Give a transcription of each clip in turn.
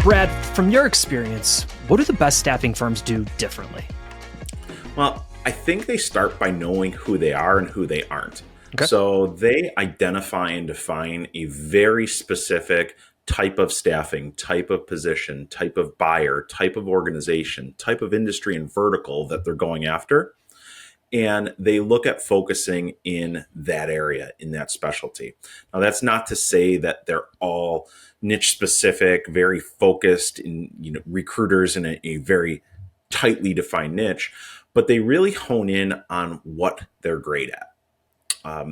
Brad, from your experience, what do the best staffing firms do differently? Well, I think they start by knowing who they are and who they aren't. Okay. So they identify and define a very specific type of staffing, type of position, type of buyer, type of organization, type of industry and vertical that they're going after. And they look at focusing in that area, in that specialty. Now, that's not to say that they're all niche specific, very focused in, recruiters in a very tightly defined niche, but they really hone in on what they're great at.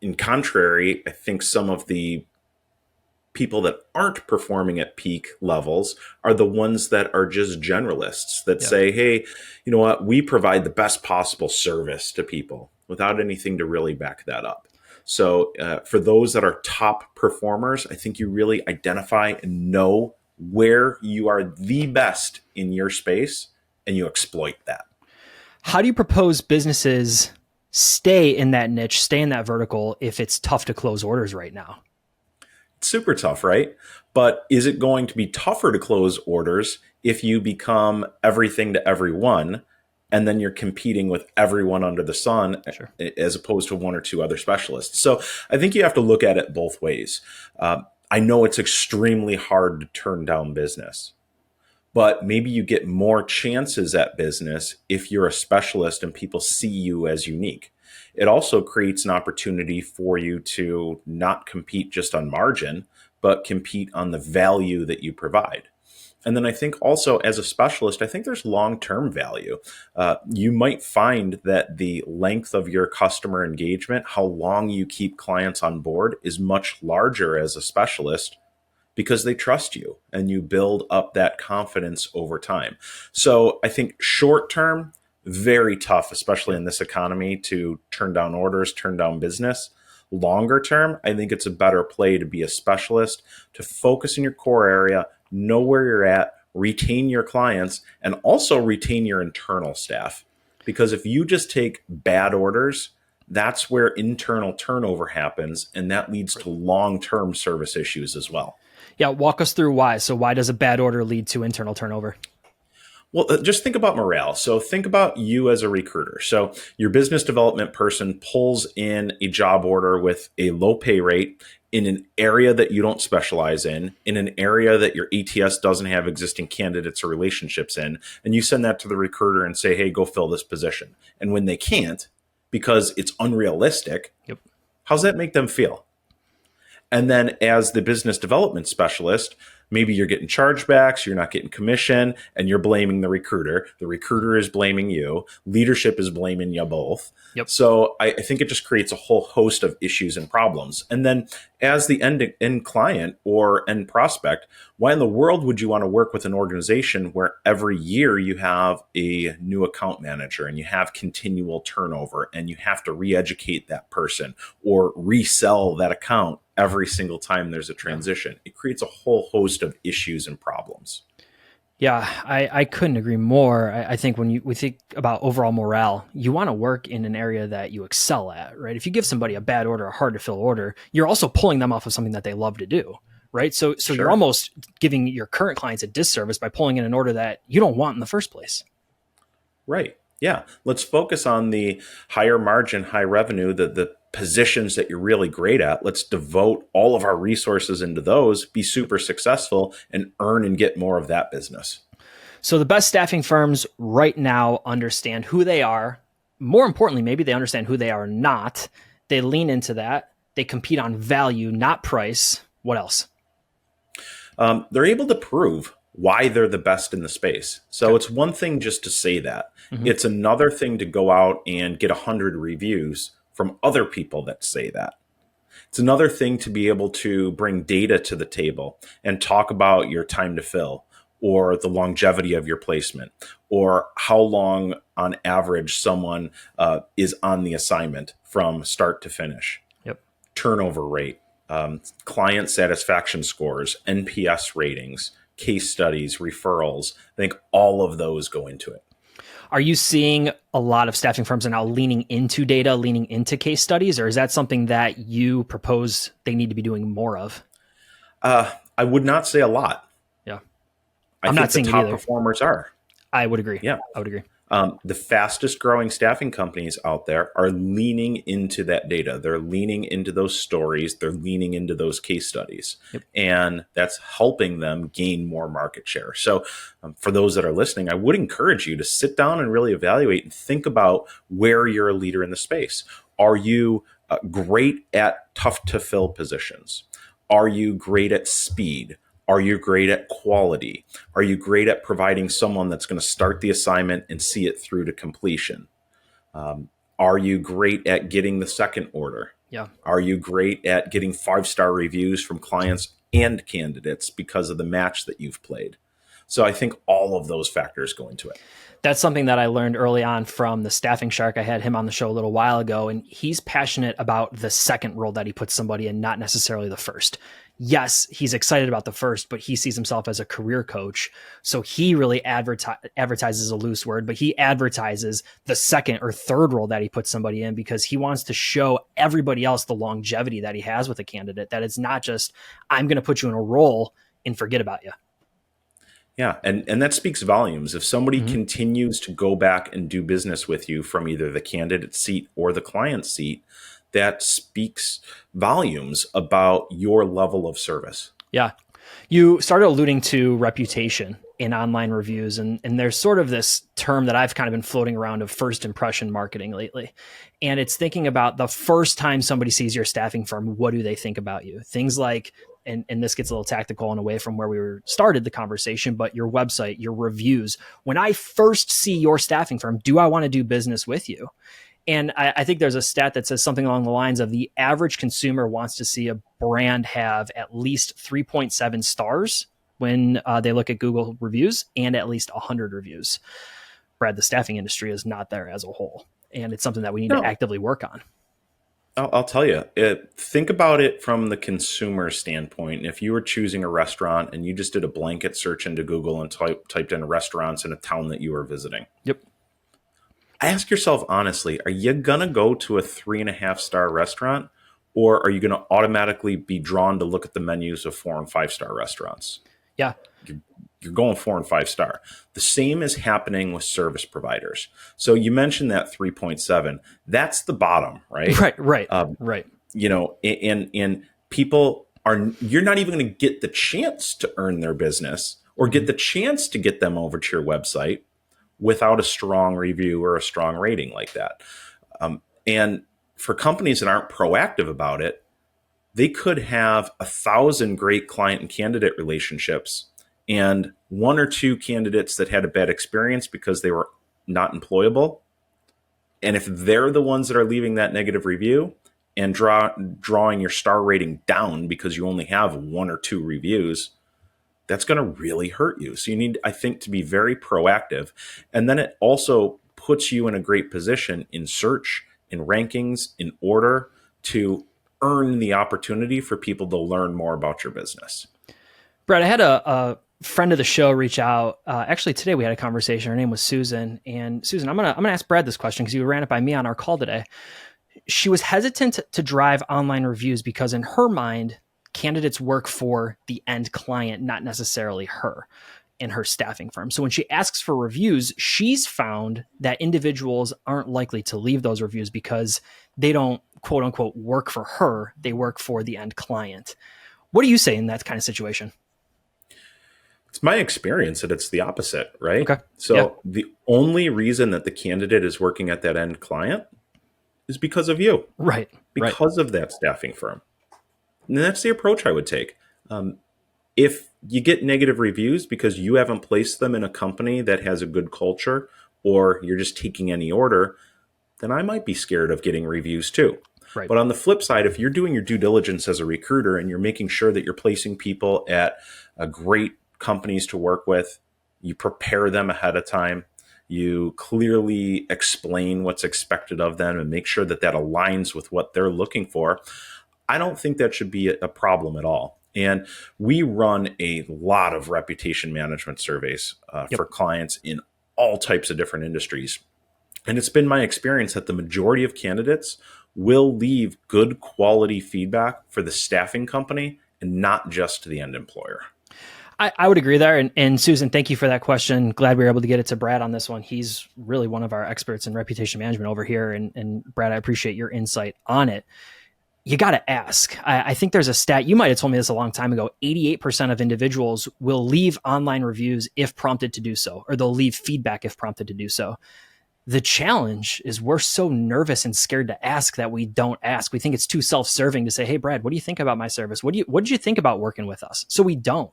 In contrary, I think some of the people that aren't performing at peak levels are the ones that are just generalists that say, hey, you know what, we provide the best possible service to people without anything to really back that up. So for those that are top performers, I think you really identify and know where you are the best in your space and you exploit that. How do you propose businesses stay in that niche, stay in that vertical if it's tough to close orders right now? Super tough, right? But is it going to be tougher to close orders if you become everything to everyone and then you're competing with everyone under the sun, Sure, as opposed to one or two other specialists? So I think you have to look at it both ways. I know it's extremely hard to turn down business, but maybe you get more chances at business if you're a specialist and people see you as unique. It also creates an opportunity for you to not compete just on margin, but compete on the value that you provide. And then I think also as a specialist, I think there's long-term value. You might find that the length of your customer engagement, how long you keep clients on board, is much larger as a specialist because they trust you and you build up that confidence over time. So I think short term, very tough, especially in this economy, to turn down orders, turn down business. Longer term, I think it's a better play to be a specialist, to focus in your core area, know where you're at, retain your clients, and also retain your internal staff. Because if you just take bad orders, that's where internal turnover happens, and that leads to long-term service issues as well. Yeah, walk us through why. So why does a bad order lead to internal turnover? Well, just think about morale. So think about you as a recruiter. So your business development person pulls in a job order with a low pay rate in an area that you don't specialize in an area that your ATS doesn't have existing candidates or relationships in, and you send that to the recruiter and say, hey, go fill this position. And when they can't, because it's unrealistic, how's that make them feel? And then as the business development specialist, maybe you're getting chargebacks, you're not getting commission, and you're blaming the recruiter. The recruiter is blaming you. Leadership is blaming you both. So I think it just creates a whole host of issues and problems. And then as the end client or end prospect, why in the world would you want to work with an organization where every year you have a new account manager and you have continual turnover and you have to re-educate that person or resell that account every single time there's a transition? It creates a whole host of issues and problems. Yeah, I couldn't agree more. I think when we think about overall morale, you want to work in an area that you excel at, right? If you give somebody a bad order, a hard to fill order, you're also pulling them off of something that they love to do, right? So Sure. You're almost giving your current clients a disservice by pulling in an order that you don't want in the first place. Right. Yeah. Let's focus on the higher margin, high revenue, the positions that you're really great at. Let's devote all of our resources into those, be super successful, and earn and get more of that business. So the best staffing firms right now understand who they are. More importantly, maybe they understand who they are not. They lean into that. They compete on value, not price. What else? They're able to prove why they're the best in the space. So It's one thing just to say that. It's another thing to go out and get 100 reviews from other people that say that. It's another thing to be able to bring data to the table and talk about your time to fill or the longevity of your placement or how long on average someone is on the assignment from start to finish. Turnover rate, client satisfaction scores, NPS ratings, case studies, referrals. I think all of those go into it. Are you seeing a lot of staffing firms are now leaning into data, leaning into case studies, or is that something that you propose they need to be doing more of? I would not say a lot. Yeah. I I'm not think the seeing it top either. performers are. I would agree. Yeah. I would agree. The fastest growing staffing companies out there are leaning into that data. They're leaning into those stories. They're leaning into those case studies. Yep. And that's helping them gain more market share. So, for those that are listening, I would encourage you to sit down and really evaluate and think about where you're a leader in the space. Are you great at tough to fill positions? Are you great at speed? Are you great at quality? Are you great at providing someone that's going to start the assignment and see it through to completion? Are you great at getting the second order? Yeah. Are you great at getting 5-star reviews from clients and candidates because of the match that you've played? So I think all of those factors go into it. That's something that I learned early on from the staffing shark. I had him on the show a little while ago, and he's passionate about the second role that he puts somebody in, not necessarily the first. Yes, he's excited about the first, but he sees himself as a career coach. So he really advertises a loose word, but he advertises the second or third role that he puts somebody in because he wants to show everybody else the longevity that he has with a candidate, that it's not just, I'm going to put you in a role and forget about you. Yeah, and that speaks volumes. If somebody continues to go back and do business with you from either the candidate seat or the client seat, that speaks volumes about your level of service. Yeah. You started alluding to reputation in online reviews, and there's sort of this term that I've kind of been floating around of first impression marketing lately. And it's thinking about the first time somebody sees your staffing firm, what do they think about you? Things like, and this gets a little tactical and away from where we started the conversation, but your website, your reviews. When I first see your staffing firm, do I want to do business with you? And I think there's a stat that says something along the lines of the average consumer wants to see a brand have at least 3.7 stars when they look at Google reviews and at least 100 reviews. Brad, the staffing industry is not there as a whole. And it's something that we need to actively work on. I'll tell you, think about it from the consumer standpoint. If you were choosing a restaurant and you just did a blanket search into Google and typed in restaurants in a town that you were visiting. Yep. Ask yourself honestly, are you going to go to a 3.5-star restaurant, or are you going to automatically be drawn to look at the menus of 4 and 5-star restaurants? Yeah. You're going 4 and 5-star. The same is happening with service providers. So you mentioned that 3.7. That's the bottom, right? Right. You know, and people are, you're not even going to get the chance to earn their business or get the chance to get them over to your website without a strong review or a strong rating like that. And for companies that aren't proactive about it, they could have 1,000 great client and candidate relationships and 1 or 2 candidates that had a bad experience because they were not employable. And if they're the ones that are leaving that negative review and drawing your star rating down because you only have 1 or 2 reviews, that's going to really hurt you. So you need, I think, to be very proactive. And then it also puts you in a great position in search, in rankings, in order to earn the opportunity for people to learn more about your business. Brett, I had a friend of the show reach out. Actually, today we had a conversation. Her name was Susan. And Susan, I'm gonna ask Brad this question because you ran it by me on our call today. She was hesitant to drive online reviews because in her mind, candidates work for the end client, not necessarily her and her staffing firm. So when she asks for reviews, she's found that individuals aren't likely to leave those reviews because they don't, quote unquote, work for her. They work for the end client. What do you say in that kind of situation? It's my experience that it's the opposite, right? Okay. So the only reason that the candidate is working at that end client is because of you. Right. Because of that staffing firm. And that's the approach I would take. If you get negative reviews because you haven't placed them in a company that has a good culture, or you're just taking any order, then I might be scared of getting reviews too. Right. But on the flip side, if you're doing your due diligence as a recruiter and you're making sure that you're placing people at great companies to work with, you prepare them ahead of time, you clearly explain what's expected of them and make sure that that aligns with what they're looking for, I don't think that should be a problem at all. And we run a lot of reputation management surveys for clients in all types of different industries. And it's been my experience that the majority of candidates will leave good quality feedback for the staffing company and not just to the end employer. I would agree there. And Susan, thank you for that question. Glad we were able to get it to Brad on this one. He's really one of our experts in reputation management over here. And Brad, I appreciate your insight on it. You got to ask. I think there's a stat, you might have told me this a long time ago, 88% of individuals will leave online reviews if prompted to do so, or they'll leave feedback if prompted to do so. The challenge is we're so nervous and scared to ask that we don't ask. We think it's too self-serving to say, hey, Brad, what do you think about my service? What did you think about working with us? So we don't.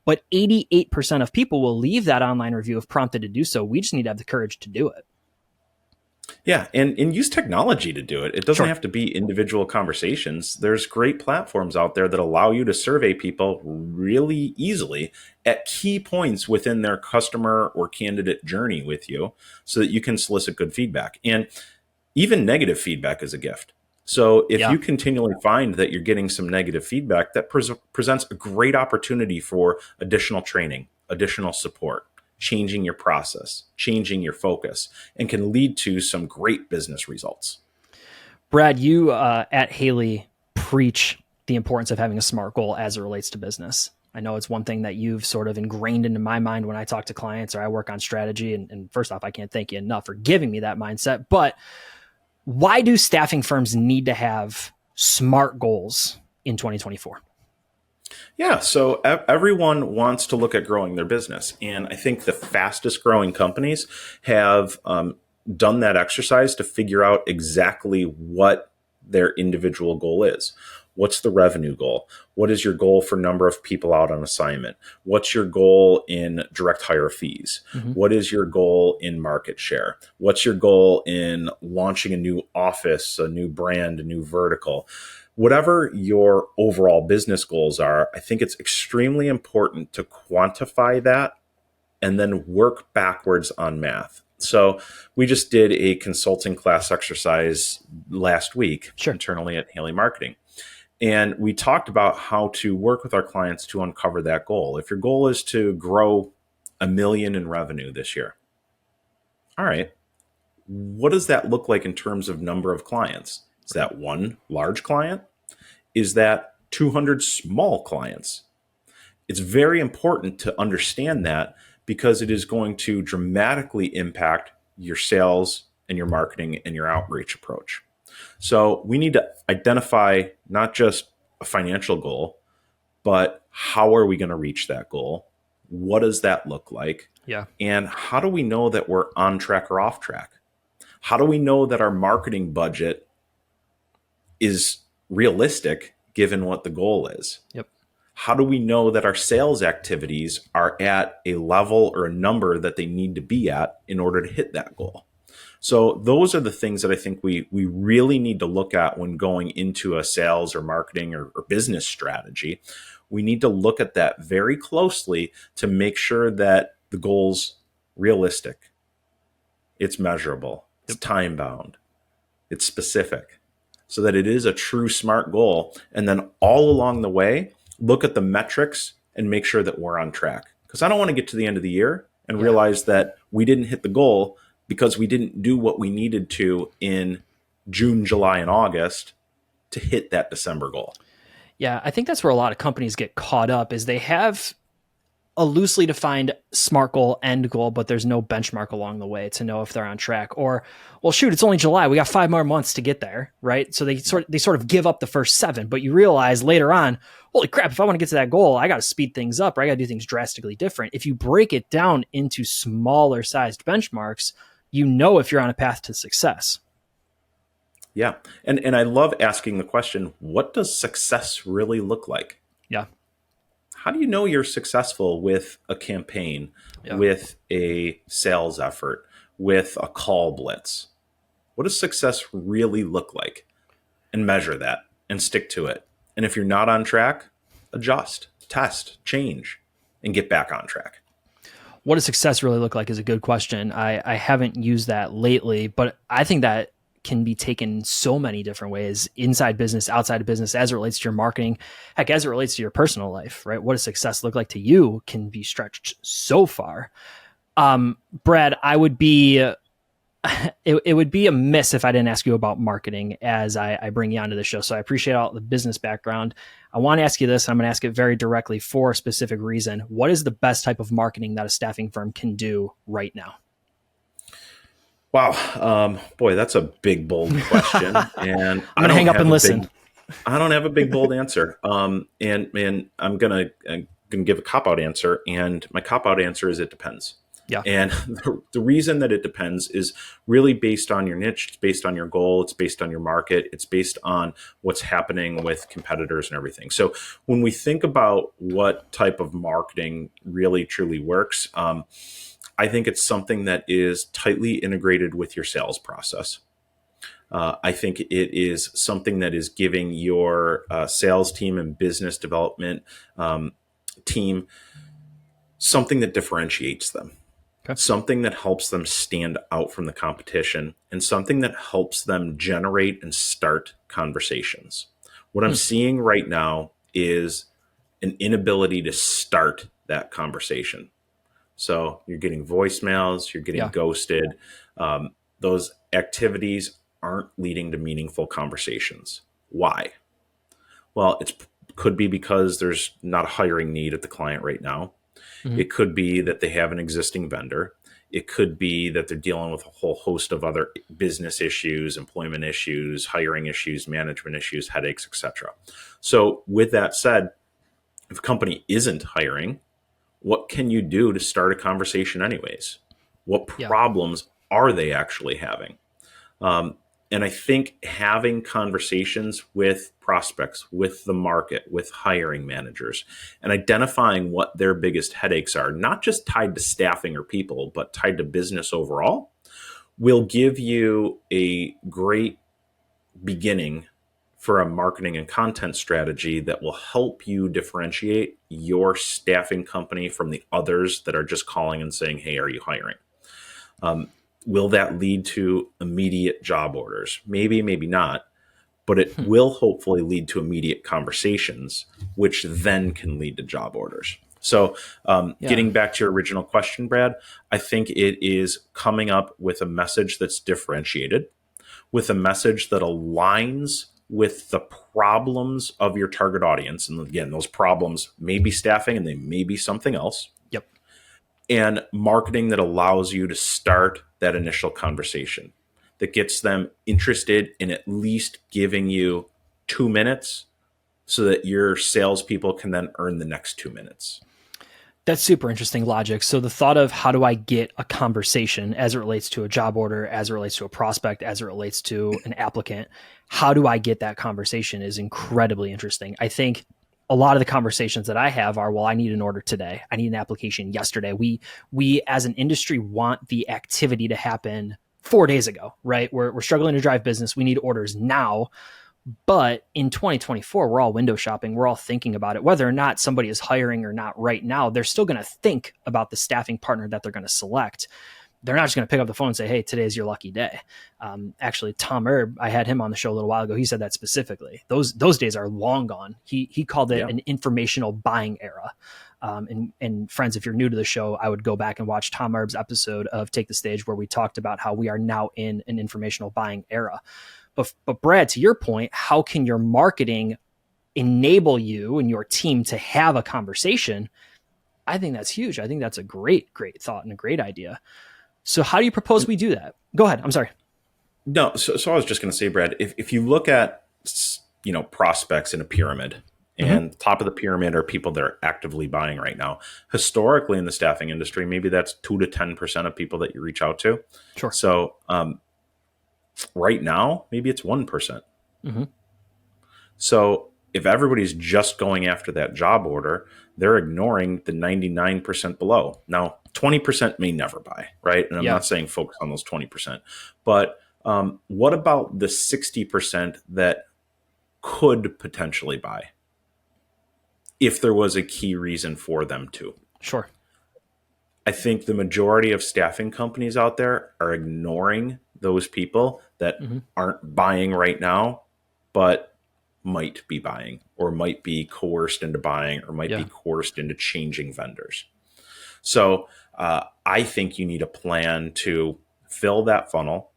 But 88% of people will leave that online review if prompted to do so. We just need to have the courage to do it. Yeah, and use technology to do it. It doesn't Sure. have to be individual conversations. There's great platforms out there that allow you to survey people really easily at key points within their customer or candidate journey with you so that you can solicit good feedback. And even negative feedback is a gift. So if Yeah. you continually find that you're getting some negative feedback, that presents a great opportunity for additional training, additional support, changing your process, changing your focus, and can lead to some great business results. Brad, you at Haley preach the importance of having a SMART goal as it relates to business. I know it's one thing that you've sort of ingrained into my mind when I talk to clients or I work on strategy. And first off, I can't thank you enough for giving me that mindset. But why do staffing firms need to have SMART goals in 2024? Yeah, so everyone wants to look at growing their business. And I think the fastest growing companies have done that exercise to figure out exactly what their individual goal is. What's the revenue goal? What is your goal for number of people out on assignment? What's your goal in direct hire fees? Mm-hmm. What is your goal in market share? What's your goal in launching a new office, a new brand, a new vertical? Whatever your overall business goals are, I think it's extremely important to quantify that and then work backwards on math. So we just did a consulting class exercise last week internally at Haley Marketing. And we talked about how to work with our clients to uncover that goal. If your goal is to grow $1 million in revenue this year, all right, what does that look like in terms of number of clients? Is that one large client? Is that 200 small clients? It's very important to understand that because it is going to dramatically impact your sales and your marketing and your outreach approach. So we need to identify not just a financial goal, but how are we going to reach that goal? What does that look like? Yeah. And how do we know that we're on track or off track? How do we know that our marketing budget is realistic given what the goal is? Yep. How do we know that our sales activities are at a level or a number that they need to be at in order to hit that goal? So those are the things that I think we really need to look at when going into a sales or marketing or business strategy. We need to look at that very closely to make sure that the goal's realistic, it's measurable, it's time bound, it's specific, so that it is a true SMART goal. And then all along the way, look at the metrics and make sure that we're on track. Because I don't want to get to the end of the year and realize that we didn't hit the goal because we didn't do what we needed to in June, July, and August to hit that December goal. Yeah, I think that's where a lot of companies get caught up is they have a loosely defined SMART goal, end goal, but there's no benchmark along the way to know if they're on track. Or, well, shoot, it's only July. We got 5 more months to get there, right? So they sort of give up the first 7, but you realize later on, holy crap, if I want to get to that goal, I got to speed things up or I got to do things drastically different. If you break it down into smaller sized benchmarks, you know if you're on a path to success. Yeah. And I love asking the question, what does success really look like? Yeah. How do you know you're successful with a campaign, with a sales effort, with a call blitz? What does success really look like? And measure that and stick to it. And if you're not on track, adjust, test, change, and get back on track. What does success really look like is a good question. I haven't used that lately, but I think that can be taken so many different ways, inside business, outside of business, as it relates to your marketing, heck, as it relates to your personal life, right? What does success look like to you can be stretched so far. Brad, it would be a miss if I didn't ask you about marketing as I bring you onto the show. So I appreciate all the business background. I want to ask you this, and I'm going to ask it very directly for a specific reason. What is the best type of marketing that a staffing firm can do right now? Wow, boy, that's a big, bold question, and I'm going to hang up and listen. I don't have a big, bold answer. And I'm gonna give a cop out answer, and my cop out answer is it depends. Yeah. And the reason that it depends is really based on your niche, it's based on your goal, it's based on your market, it's based on what's happening with competitors and everything. So when we think about what type of marketing really truly works, I think it's something that is tightly integrated with your sales process. I think it is something that is giving your sales team and business development team something that differentiates them, Okay. something that helps them stand out from the competition, and something that helps them generate and start conversations. What I'm seeing right now is an inability to start that conversation. So you're getting voicemails, you're getting Yeah. ghosted. Those activities aren't leading to meaningful conversations. Why? Well, it could be because there's not a hiring need at the client right now. Mhm. It could be that they have an existing vendor. It could be that they're dealing with a whole host of other business issues, employment issues, hiring issues, management issues, headaches, etc. So with that said, if a company isn't hiring, what can you do to start a conversation anyways? What Yeah. problems are they actually having? Um, and I think having conversations with prospects, with the market, with hiring managers, and identifying what their biggest headaches are, not just tied to staffing or people, but tied to business overall, will give you a great beginning for a marketing and content strategy that will help you differentiate your staffing company from the others that are just calling and saying, hey, are you hiring? Will that lead to immediate job orders? Maybe, maybe not, but it will hopefully lead to immediate conversations, which then can lead to job orders. So, Yeah. getting back to your original question, Brad, I think it is coming up with a message that's differentiated, with a message that aligns with the problems of your target audience. And again, those problems may be staffing and they may be something else, Yep. and marketing that allows you to start that initial conversation that gets them interested in at least giving you 2 minutes so that your salespeople can then earn the next 2 minutes. That's super interesting logic. So the thought of how do I get a conversation as it relates to a job order, as it relates to a prospect, as it relates to an applicant, how do I get that conversation is incredibly interesting. I think a lot of the conversations that I have are, well, I need an order today. I need an application yesterday. We as an industry want the activity to happen 4 days ago, right? We're struggling to drive business. We need orders now. But in 2024, we're all window shopping. We're all thinking about it. Whether or not somebody is hiring or not right now, they're still going to think about the staffing partner that they're going to select. They're not just going to pick up the phone and say, hey, today's your lucky day. Actually, Tom Erb, I had him on the show a little while ago. He said that specifically. Those days are long gone. He called it an informational buying era. And friends, if you're new to the show, I would go back and watch Tom Erb's episode of Take the Stage where we talked about how we are now in an informational buying era. But Brad, to your point, how can your marketing enable you and your team to have a conversation? I think that's huge. I think that's a great thought and a great idea. So how do you propose we do that? Go ahead. I'm sorry. No, so I was just going to say, Brad, if you look at prospects in a pyramid, and the top of the pyramid are people that are actively buying right now. Historically, in the staffing industry, maybe that's 2 to 10% of people that you reach out to. Sure. So right now, maybe it's 1%. So if everybody's just going after that job order, they're ignoring the 99% below. Now, 20% may never buy, right? And I'm not saying focus on those 20%. But what about the 60% that could potentially buy if there was a key reason for them to? Sure. I think the majority of staffing companies out there are ignoring those people that aren't buying right now, but might be buying or might be coerced into buying or might be coerced into changing vendors. So I think you need a plan to fill that funnel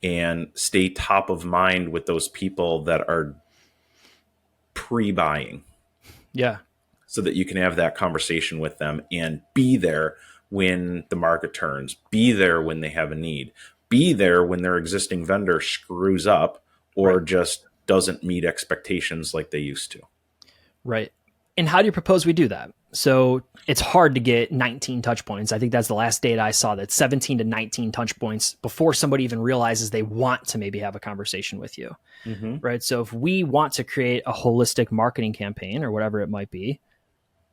and stay top of mind with those people that are pre-buying, Yeah. so that you can have that conversation with them and be there when the market turns, be there when they have a need, be there when their existing vendor screws up or Right. just doesn't meet expectations like they used to. Right. And how do you propose we do that? So it's hard to get 19 touch points. I think that's the last data I saw, that 17 to 19 touch points before somebody even realizes they want to maybe have a conversation with you. Mm-hmm. Right. So if we want to create a holistic marketing campaign or whatever it might be,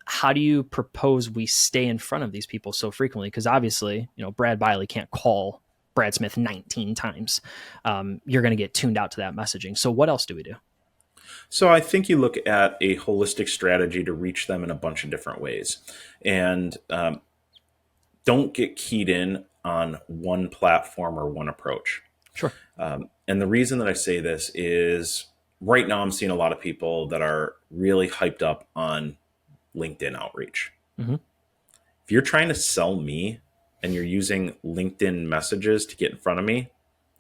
how do you propose we stay in front of these people so frequently? Because obviously, Brad Bialy can't call Brad Smith 19 times. You're going to get tuned out to that messaging. So what else do we do? So I think you look at a holistic strategy to reach them in a bunch of different ways, and don't get keyed in on one platform or one approach. Sure. And the reason that I say this is right now I'm seeing a lot of people that are really hyped up on LinkedIn outreach. Mm-hmm. If you're trying to sell me and you're using LinkedIn messages to get in front of me,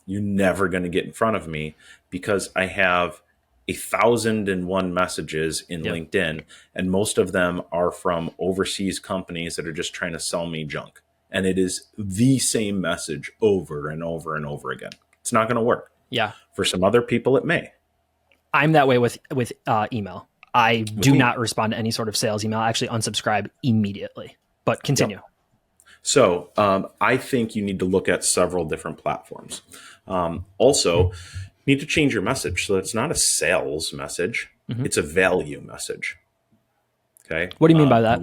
you're never going to get in front of me, because I have 1,001 messages in Yep. LinkedIn, and most of them are from overseas companies that are just trying to sell me junk. And it is the same message over and over and over again. It's not going to work. Yeah. For some other people, it may. I'm that way with email. I With do me. not respond to any sort of sales email. I actually unsubscribe immediately. But continue. Yep. So I think you need to look at several different platforms. Also, you need to change your message so it's not a sales message; Mm-hmm. it's a value message. Okay. What do you mean by that?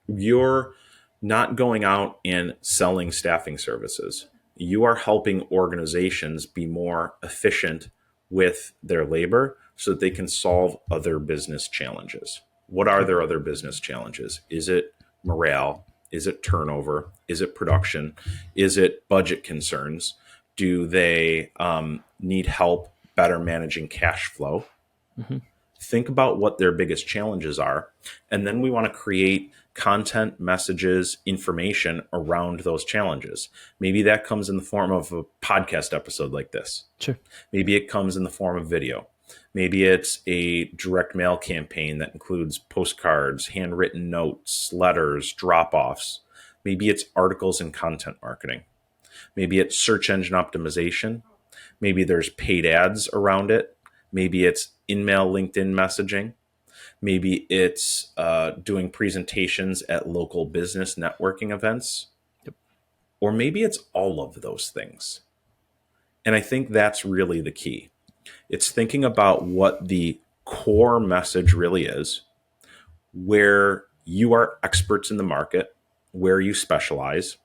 You're not going out and selling staffing services. You are helping organizations be more efficient with their labor so that they can solve other business challenges. What are Okay. their other business challenges? Is it morale? Is it turnover? Is it production? Is it budget concerns? Do they need help better managing cash flow? Mm-hmm. Think about what their biggest challenges are. And then we want to create content, messages, information around those challenges. Maybe that comes in the form of a podcast episode like this. Sure. Maybe it comes in the form of video. Maybe it's a direct mail campaign that includes postcards, handwritten notes, letters, drop offs. Maybe it's articles and content marketing. Maybe it's search engine optimization. Maybe there's paid ads around it. Maybe it's in-mail LinkedIn messaging. Maybe it's doing presentations at local business networking events. Yep. Or maybe it's all of those things. And I think that's really the key. It's thinking about what the core message really is, where you are experts in the market, where you specialize,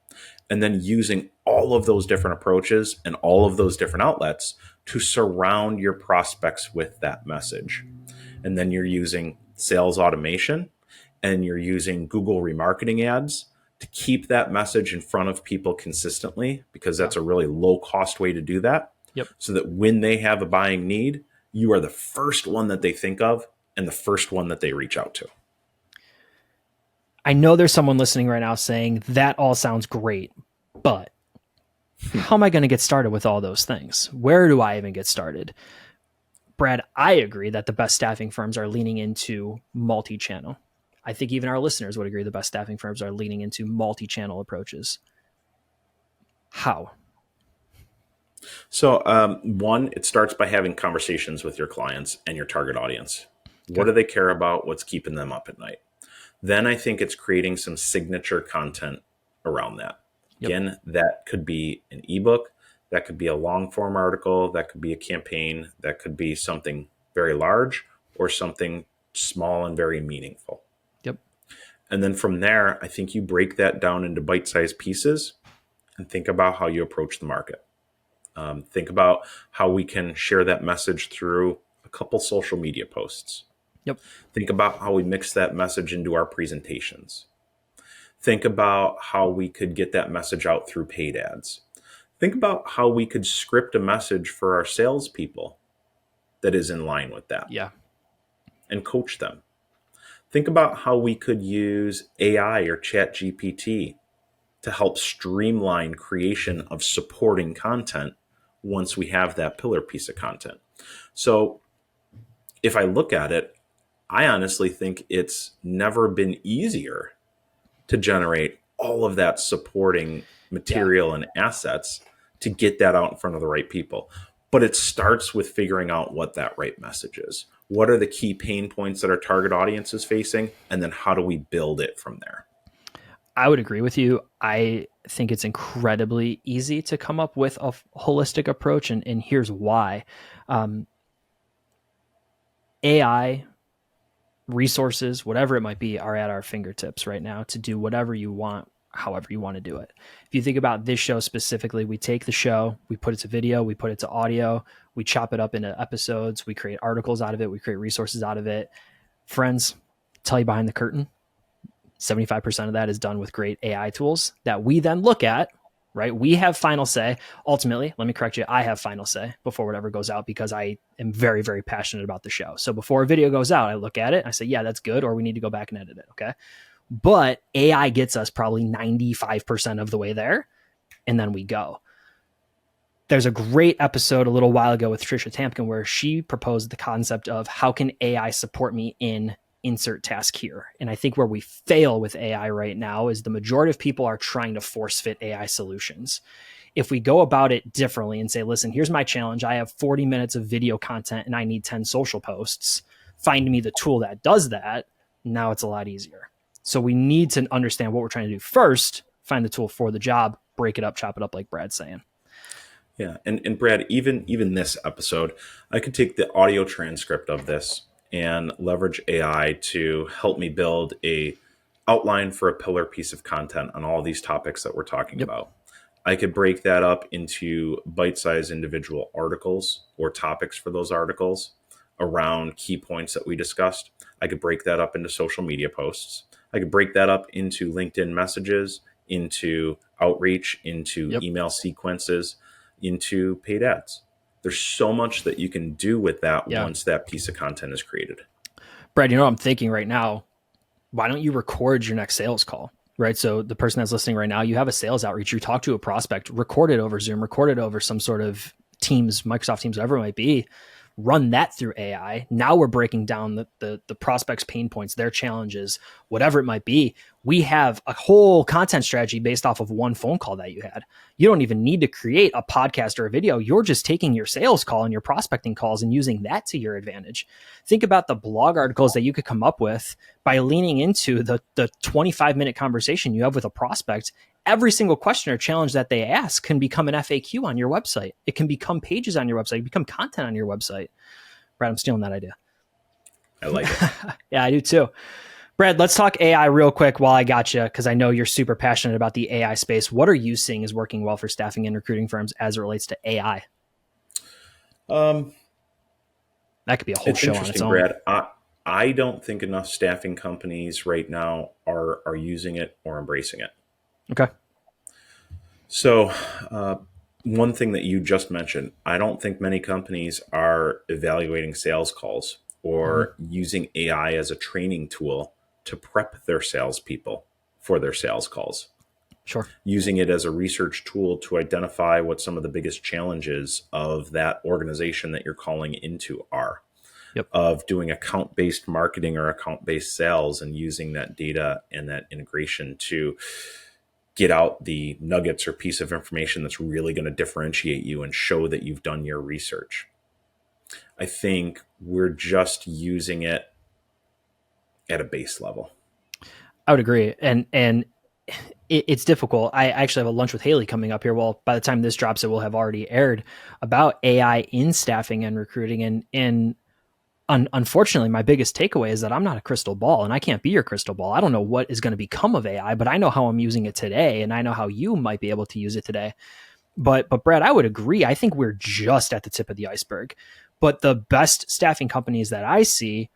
and then using all of those different approaches and all of those different outlets to surround your prospects with that message. And then you're using sales automation and you're using Google remarketing ads to keep that message in front of people consistently, because that's a really low cost way to do that. Yep. So that when they have a buying need, you are the first one that they think of and the first one that they reach out to. I know there's someone listening right now saying that all sounds great, but how am I going to get started with all those things? Where do I even get started? Brad, I agree that the best staffing firms are leaning into multi-channel. I think even our listeners would agree the best staffing firms are leaning into multi-channel approaches. How? So, one, it starts by having conversations with your clients and your target audience. Okay. What do they care about? What's keeping them up at night? Then I think it's creating some signature content around that. Yep. Again, that could be an ebook, that could be a long form article, that could be a campaign, that could be something very large or something small and very meaningful. Yep. And then from there, I think you break that down into bite-sized pieces and think about how you approach the market. Think about how we can share that message through a couple social media posts. Yep. Think about how we mix that message into our presentations. Think about how we could get that message out through paid ads. Think about how we could script a message for our salespeople that is in line with that. Yeah. And coach them. Think about how we could use AI or Chat GPT to help streamline creation of supporting content once we have that pillar piece of content. So if I look at it, I honestly think it's never been easier to generate all of that supporting Yeah. material and assets to get that out in front of the right people. But it starts with figuring out what that right message is. What are the key pain points that our target audience is facing? And then how do we build it from there? I would agree with you. I think it's incredibly easy to come up with a holistic approach, and here's why. Um, AI resources, whatever it might be, are at our fingertips right now to do whatever you want, however you want to do it. If you think about this show specifically, we take the show, we put it to video, we put it to audio, we chop it up into episodes, we create articles out of it, we create resources out of it. Friends, tell you behind the curtain, 75% of that is done with great AI tools that we then look at, right? We have final say. Ultimately, let me correct you, I have final say before whatever goes out because I am very, very passionate about the show. So before a video goes out, I look at it, I say, yeah, that's good, or we need to go back and edit it, okay? But AI gets us probably 95% of the way there, and then we go. There's a great episode a little while ago with Trisha Tampkin where she proposed the concept of how can AI support me in insert task here. And I think where we fail with AI right now is the majority of people are trying to force fit AI solutions. If we go about it differently and say, listen, here's my challenge. I have 40 minutes of video content and I need 10 social posts. Find me the tool that does that. Now it's a lot easier. So we need to understand what we're trying to do first, find the tool for the job, break it up, chop it up like Brad's saying. Yeah. And Brad, even this episode, I could take the audio transcript of this and leverage AI to help me build a outline for a pillar piece of content on all these topics that we're talking about. I could break that up into bite-sized individual articles or topics for those articles around key points that we discussed. I could break that up into social media posts. I could break that up into LinkedIn messages, into outreach, into email sequences, into paid ads. There's so much that you can do with that once that piece of content is created. Brad, you know what I'm thinking right now? Why don't you record your next sales call? Right. So the person that's listening right now, you have a sales outreach, you talk to a prospect, record it over Zoom, record it over some sort of Teams, Microsoft Teams, whatever it might be, run that through AI. Now we're breaking down the prospect's pain points, their challenges, whatever it might be. We have a whole content strategy based off of one phone call that you had. You don't even need to create a podcast or a video. You're just taking your sales call and your prospecting calls and using that to your advantage. Think about the blog articles that you could come up with by leaning into the 25-minute conversation you have with a prospect. Every single question or challenge that they ask can become an FAQ on your website. It can become pages on your website, it can become content on your website. Brad, I'm stealing that idea. I like it. Yeah, I do too. Brad, let's talk AI real quick while I got you, because I know you're super passionate about the AI space. What are you seeing is working well for staffing and recruiting firms as it relates to AI? That could be a whole show on its own. Brad. I don't think enough staffing companies right now are using it or embracing it. Okay. So one thing that you just mentioned, I don't think many companies are evaluating sales calls or using AI as a training tool to prep their salespeople for their sales calls. Sure. Using it as a research tool to identify what some of the biggest challenges of that organization that you're calling into are. Of doing account-based marketing or account-based sales and using that data and that integration to get out the nuggets or piece of information that's really going to differentiate you and show that you've done your research. I think we're just using it at a base level. I would agree. And it's difficult. I actually have a lunch with Haley coming up here. Well, by the time this drops, it will have already aired about AI in staffing and recruiting. And unfortunately, my biggest takeaway is that I'm not a crystal ball and I can't be your crystal ball. I don't know what is going to become of AI, but I know how I'm using it today and I know how you might be able to use it today. But Brad, I would agree. I think we're just at the tip of the iceberg. But the best staffing companies that I see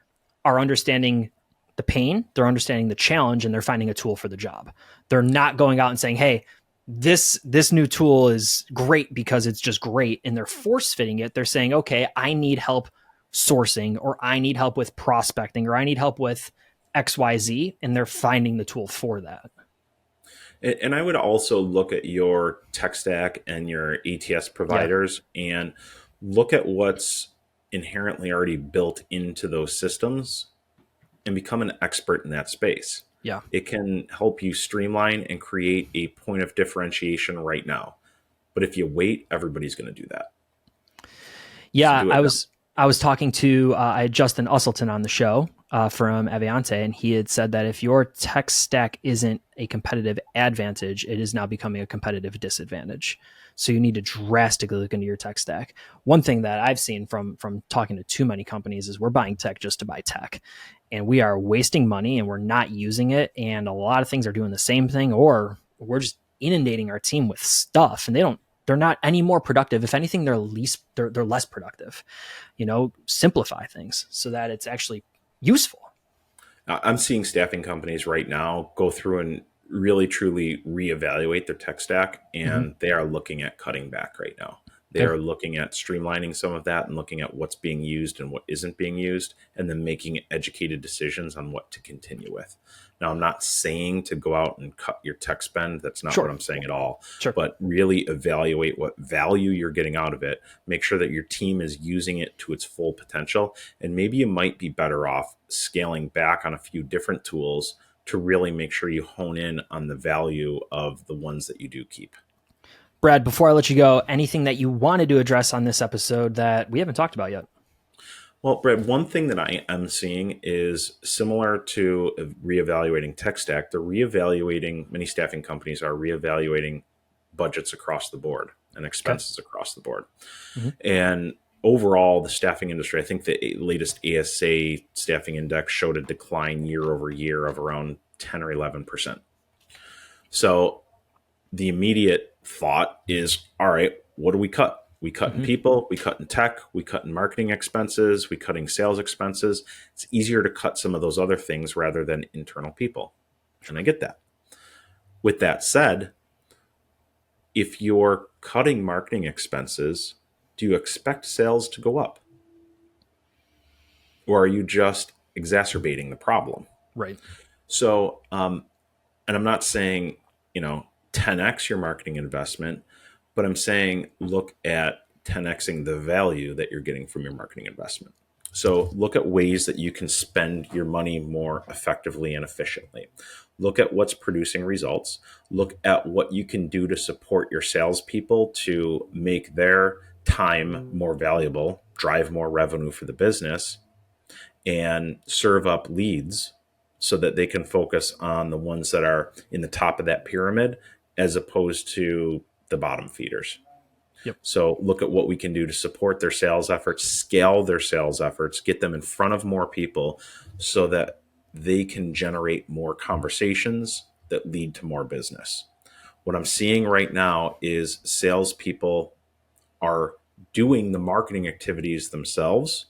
are understanding the pain, they're understanding the challenge, and they're finding a tool for the job. They're not going out and saying, hey, this new tool is great because it's just great, and they're force fitting it. They're saying, okay, I need help sourcing, or I need help with prospecting, or I need help with XYZ, and they're finding the tool for that. And I would also look at your tech stack and your ATS Yeah. providers and look at what's inherently already built into those systems and become an expert in that space. Yeah. It can help you streamline and create a point of differentiation right now. But if you wait, everybody's going to do that. So Yeah, do it I now. was I was talking to I had Justin Usselton on the show from Aviante, and he had said that if your tech stack isn't a competitive advantage, it is now becoming a competitive disadvantage. So you need to drastically look into your tech stack. One thing that I've seen from talking to too many companies is we're buying tech just to buy tech, and we are wasting money and we're not using it. And a lot of things are doing the same thing, or we're just inundating our team with stuff, and they're not any more productive. If anything, they're less productive. Simplify things so that it's actually useful. I'm seeing staffing companies right now go through and really truly reevaluate their tech stack, Mm-hmm. and they are looking at cutting back right now. They Good. are looking at streamlining some of that and looking at what's being used and what isn't being used, and then making educated decisions on what to continue with. Now, I'm not saying to go out and cut your tech spend. That's not what Sure. I'm saying at all. Sure. But really evaluate what value you're getting out of it. Make sure that your team is using it to its full potential. And maybe you might be better off scaling back on a few different tools to really make sure you hone in on the value of the ones that you do keep. Brad, before I let you go, anything that you wanted to address on this episode that we haven't talked about yet? Well, Brad, one thing that I am seeing is similar to reevaluating tech stack. They're reevaluating, many staffing companies are reevaluating budgets across the board and Okay. expenses across the board. Mm-hmm. And overall, the staffing industry, I think the latest ASA staffing index showed a decline year over year of around 10 or 11%. So the immediate thought is, all right, what do we cut? We cut in Mm-hmm. people, we cut in tech, we cut in marketing expenses, we cutting sales expenses. It's easier to cut some of those other things rather than internal people. And I get that. With that said, if you're cutting marketing expenses, do you expect sales to go up? Or are you just exacerbating the problem? Right. So, and I'm not saying, 10x your marketing investment, but I'm saying look at 10xing the value that you're getting from your marketing investment. So look at ways that you can spend your money more effectively and efficiently. Look at what's producing results. Look at what you can do to support your salespeople to make their time more valuable, drive more revenue for the business, and serve up leads so that they can focus on the ones that are in the top of that pyramid as opposed to the bottom feeders. Yep. So look at what we can do to support their sales efforts, scale their sales efforts, get them in front of more people so that they can generate more conversations that lead to more business. What I'm seeing right now is salespeople are doing the marketing activities themselves,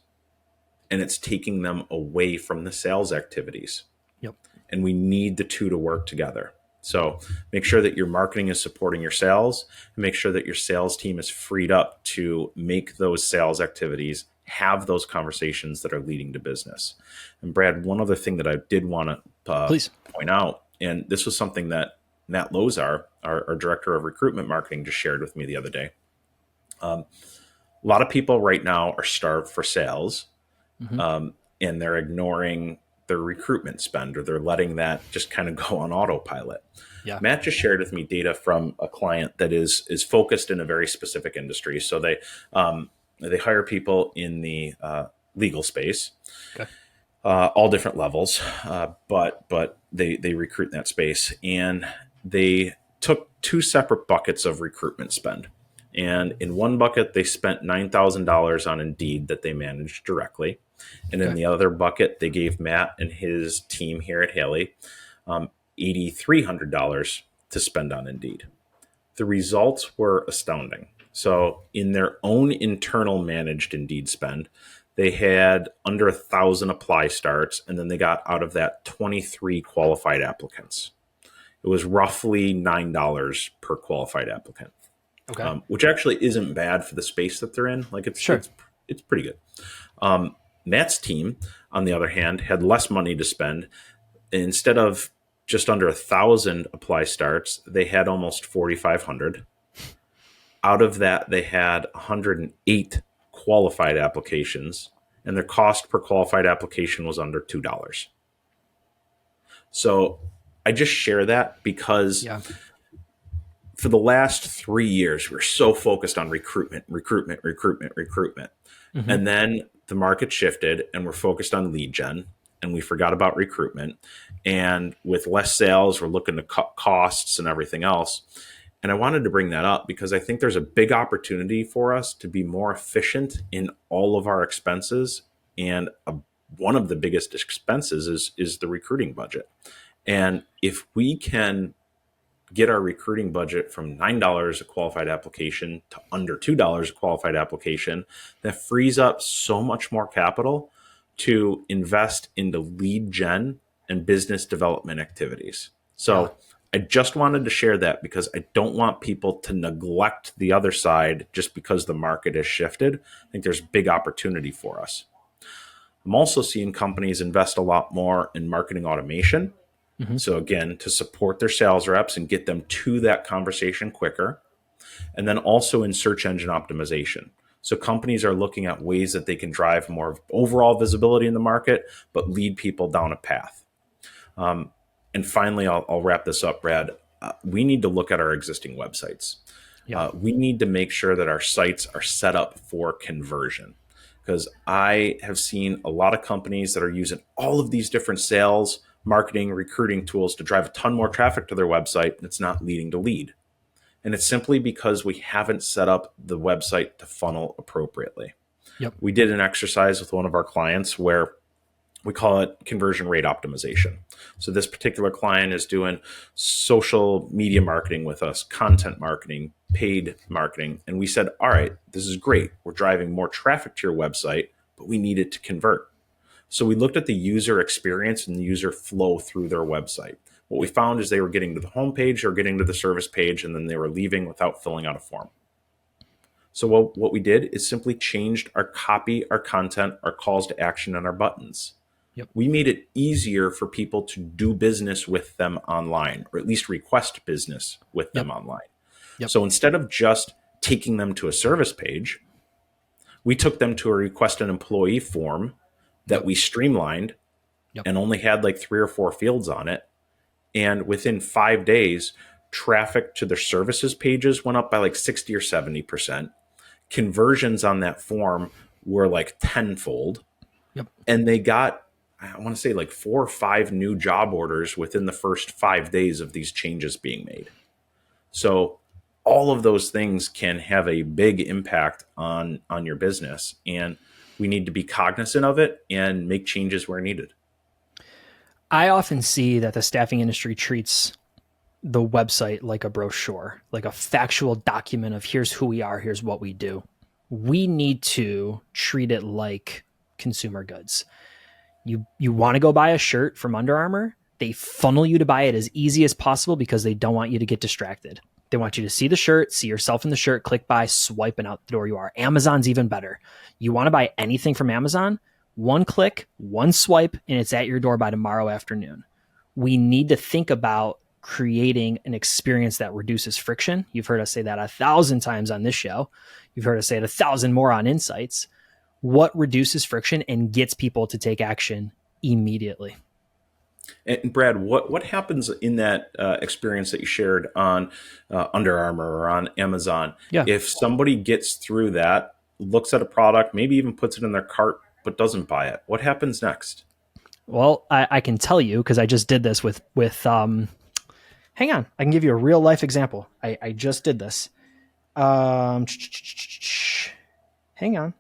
and it's taking them away from the sales activities. Yep. And we need the two to work together. So make sure that your marketing is supporting your sales, and make sure that your sales team is freed up to make those sales activities, have those conversations that are leading to business. And Brad, one other thing that I did want to Please. point out, and this was something that Matt Lozar, our director of recruitment marketing, just shared with me the other day. A lot of people right now are starved for sales, Mm-hmm. and they're ignoring their recruitment spend, or they're letting that just kind of go on autopilot. Yeah. Matt just shared with me data from a client that is focused in a very specific industry. So they hire people in the legal space, Okay. all different levels, but they recruit in that space, and they took two separate buckets of recruitment spend. And in one bucket, they spent $9,000 on Indeed that they managed directly. And in Okay. the other bucket, they gave Matt and his team here at Haley $8,300 to spend on Indeed. The results were astounding. So, in their own internal managed Indeed spend, they had under 1,000 apply starts, and then they got out of that 23 qualified applicants. It was roughly $9 per qualified applicant, Okay. which actually isn't bad for the space that they're in. Like Sure. it's pretty good. Matt's team, on the other hand, had less money to spend. Instead of just under 1,000 apply starts. They had almost 4,500. Out of that, they had 108 qualified applications, and their cost per qualified application was under $2. So I just share that because Yeah. for the last 3 years, we're so focused on recruitment, recruitment, recruitment, recruitment. Mm-hmm. And then the market shifted and we're focused on lead gen and we forgot about recruitment. And with less sales, we're looking to cut costs and everything else. And I wanted to bring that up because I think there's a big opportunity for us to be more efficient in all of our expenses. And one of the biggest expenses is the recruiting budget. And if we can get our recruiting budget from $9 a qualified application to under $2 a qualified application, that frees up so much more capital to invest into lead gen and business development activities. So Yeah. I just wanted to share that because I don't want people to neglect the other side just because the market has shifted. I think there's big opportunity for us. I'm also seeing companies invest a lot more in marketing automation. Mm-hmm. So again, to support their sales reps and get them to that conversation quicker. And then also in search engine optimization. So companies are looking at ways that they can drive more overall visibility in the market, but lead people down a path. And finally, I'll wrap this up, Brad. We need to look at our existing websites. Yeah. We need to make sure that our sites are set up for conversion. Because I have seen a lot of companies that are using all of these different sales, marketing, recruiting tools to drive a ton more traffic to their website, and it's not leading to lead. And it's simply because we haven't set up the website to funnel appropriately. Yep. We did an exercise with one of our clients where we call it conversion rate optimization. So this particular client is doing social media marketing with us, content marketing, paid marketing. And we said, all right, this is great. We're driving more traffic to your website, but we need it to convert. So we looked at the user experience and the user flow through their website. What we found is they were getting to the homepage or getting to the service page, and then they were leaving without filling out a form. So what we did is simply changed our copy, our content, our calls to action, and our buttons. Yep. We made it easier for people to do business with them online, or at least request business with them online. Yep. So instead of just taking them to a service page, we took them to a request an employee form that we streamlined and only had like 3 or 4 fields on it. And within 5 days, traffic to their services pages went up by like 60 or 70%. Conversions on that form were like tenfold. Yep. And they got, I want to say like 4 or 5 new job orders within the first 5 days of these changes being made. So all of those things can have a big impact on your business. And we need to be cognizant of it and make changes where needed. I often see that the staffing industry treats the website like a brochure, like a factual document of here's who we are, here's what we do. We need to treat it like consumer goods. You want to go buy a shirt from Under Armour, they funnel you to buy it as easy as possible because they don't want you to get distracted. They want you to see the shirt, see yourself in the shirt, click buy, swipe, and out the door you are. Amazon's even better. You want to buy anything from Amazon? 1 click, 1 swipe, and it's at your door by tomorrow afternoon. We need to think about creating an experience that reduces friction. You've heard us say that 1,000 times on this show. You've heard us say it 1,000 more on Insights. What reduces friction and gets people to take action immediately? And Brad, what happens in that experience that you shared on Under Armour or on Amazon? Yeah. If somebody gets through that, looks at a product, maybe even puts it in their cart, but doesn't buy it, what happens next? Well, I can tell you because I just did this with hang on, I can give you a real life example. I just did this. Hang on.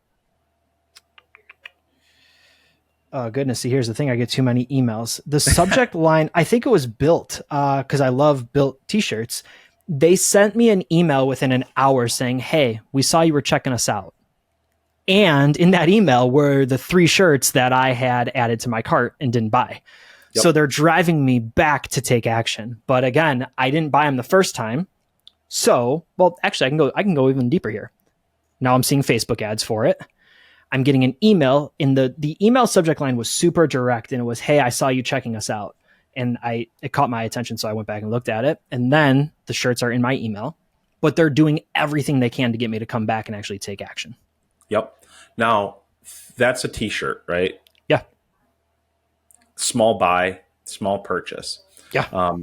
Oh, goodness. See, here's the thing. I get too many emails. The subject line, I think it was Built, because I love Built t-shirts. They sent me an email within an hour saying, hey, we saw you were checking us out. And in that email were the 3 shirts that I had added to my cart and didn't buy. Yep. So they're driving me back to take action. But again, I didn't buy them the first time. So, well, actually, I can go even deeper here. Now I'm seeing Facebook ads for it. I'm getting an email, and the email subject line was super direct, and it was, hey, I saw you checking us out. and it caught my attention, so I went back and looked at it. And then the shirts are in my email, but they're doing everything they can to get me to come back and actually take action. Yep. Now, that's a t-shirt, right? Yeah. Small buy, small purchase. Yeah.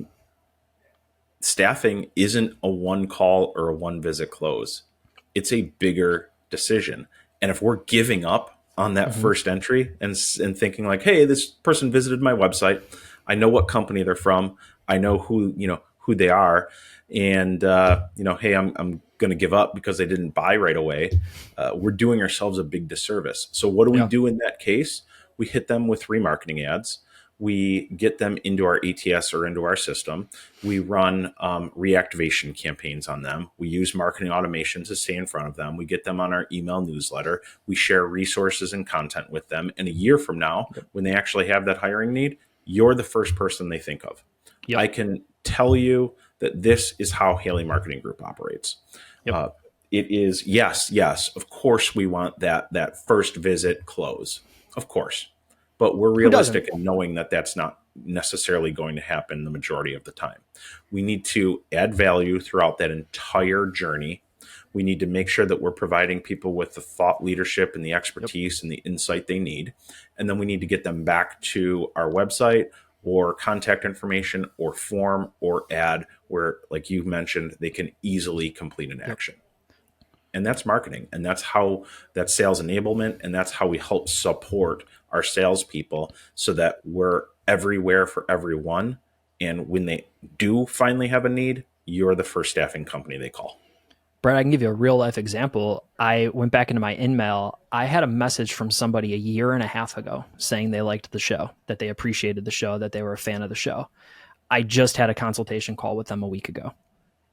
Staffing isn't a one call or a one visit close. It's a bigger decision. And if we're giving up on that first entry and thinking like, hey, this person visited my website, I know what company they're from, I know who they are, and hey, I'm going to give up because they didn't buy right away. We're doing ourselves a big disservice. So what do we do in that case? We hit them with remarketing ads. We get them into our ATS or into our system. We run reactivation campaigns on them. We use marketing automation to stay in front of them. We get them on our email newsletter. We share resources and content with them. And a year from now, when they actually have that hiring need, you're the first person they think of. Yep. I can tell you that this is how Haley Marketing Group operates. Yep. It is, yes, of course we want that first visit close, of course. But we're realistic in knowing that that's not necessarily going to happen the majority of the time. We need to add value throughout that entire journey. We need to make sure that we're providing people with the thought leadership and the expertise and the insight they need. And then we need to get them back to our website or contact information or form or ad where, like you mentioned, they can easily complete an action. And that's marketing. And that's sales enablement. And that's how we help support our salespeople so that we're everywhere for everyone. And when they do finally have a need, you're the first staffing company they call. Brett, I can give you a real life example. I went back into my InMail. I had a message from somebody a year and a half ago saying they liked the show, that they appreciated the show, that they were a fan of the show. I just had a consultation call with them a week ago.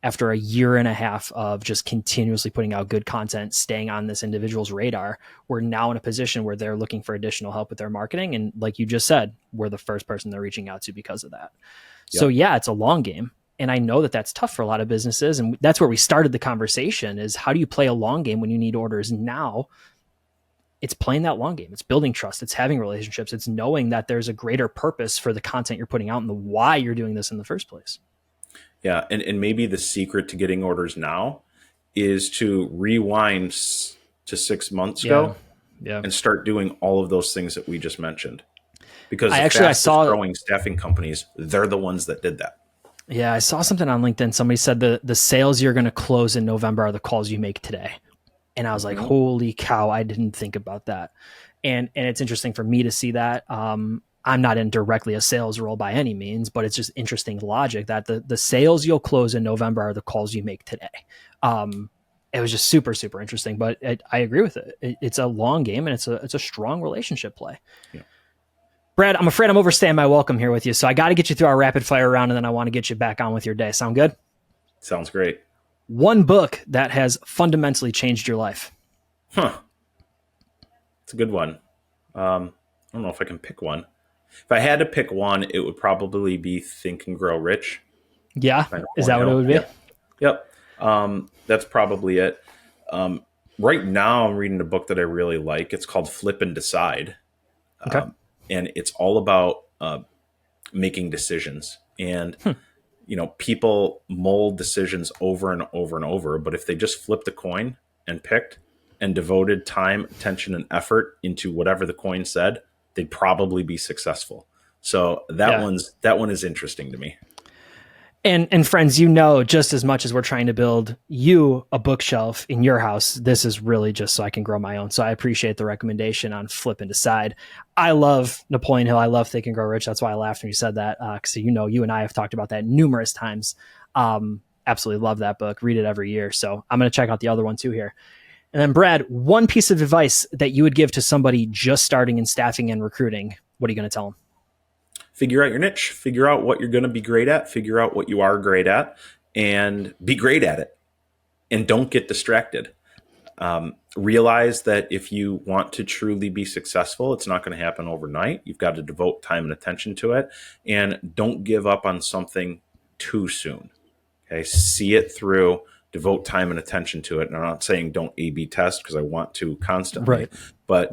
After a year and a half of just continuously putting out good content, staying on this individual's radar, we're now in a position where they're looking for additional help with their marketing. And like you just said, we're the first person they're reaching out to because of that. Yep. So yeah, it's a long game. And I know that that's tough for a lot of businesses. And that's where we started the conversation is how do you play a long game when you need orders now? It's playing that long game. It's building trust. It's having relationships. It's knowing that there's a greater purpose for the content you're putting out and the why you're doing this in the first place. Yeah, and maybe the secret to getting orders now is to rewind to 6 months ago and start doing all of those things that we just mentioned. Because I saw growing staffing companies, they're the ones that did that. Yeah, I saw something on LinkedIn. Somebody said the sales you're going to close in November are the calls you make today. And I was like, holy cow, I didn't think about that. And it's interesting for me to see that. I'm not in directly a sales role by any means, but it's just interesting logic that the sales you'll close in November are the calls you make today. It was just super, super interesting, but I agree with it. It's a long game and it's a strong relationship play. Yeah. Brad, I'm afraid I'm overstaying my welcome here with you. So I got to get you through our rapid fire round and then I want to get you back on with your day. Sound good? Sounds great. One book that has fundamentally changed your life. It's a good one. I don't know if I can pick one. If I had to pick one, it would probably be Think and Grow Rich. Yeah. Is that what it would be? Yep. That's probably it. Right now, I'm reading a book that I really like. It's called Flip and Decide. Okay. And it's all about making decisions. And, people mold decisions over and over and over. But if they just flipped a coin and picked and devoted time, attention, and effort into whatever the coin said, they'd probably be successful. So that one is interesting to me. And friends, just as much as we're trying to build you a bookshelf in your house, this is really just so I can grow my own. So I appreciate the recommendation on Flip and Decide. I love Napoleon Hill. I love Think and Grow Rich. That's why I laughed when you said that. Because you and I have talked about that numerous times. Absolutely love that book. Read it every year. So I'm going to check out the other one too here. And then Brad, one piece of advice that you would give to somebody just starting in staffing and recruiting, what are you going to tell them? Figure out your niche, figure out what you're going to be great at, figure out what you are great at, and be great at it. And don't get distracted. Realize that if you want to truly be successful, it's not going to happen overnight. You've got to devote time and attention to it. And don't give up on something too soon. Okay, see it through, devote time and attention to it. And I'm not saying don't A/B test because I want to constantly, but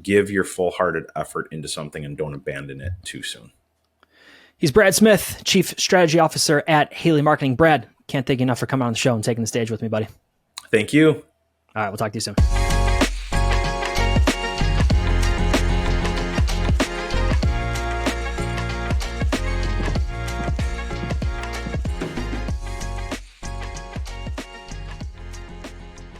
give your full-hearted effort into something and don't abandon it too soon. He's Brad Smith, Chief Strategy Officer at Haley Marketing. Brad, can't thank you enough for coming on the show and taking the stage with me, buddy. Thank you. All right, we'll talk to you soon.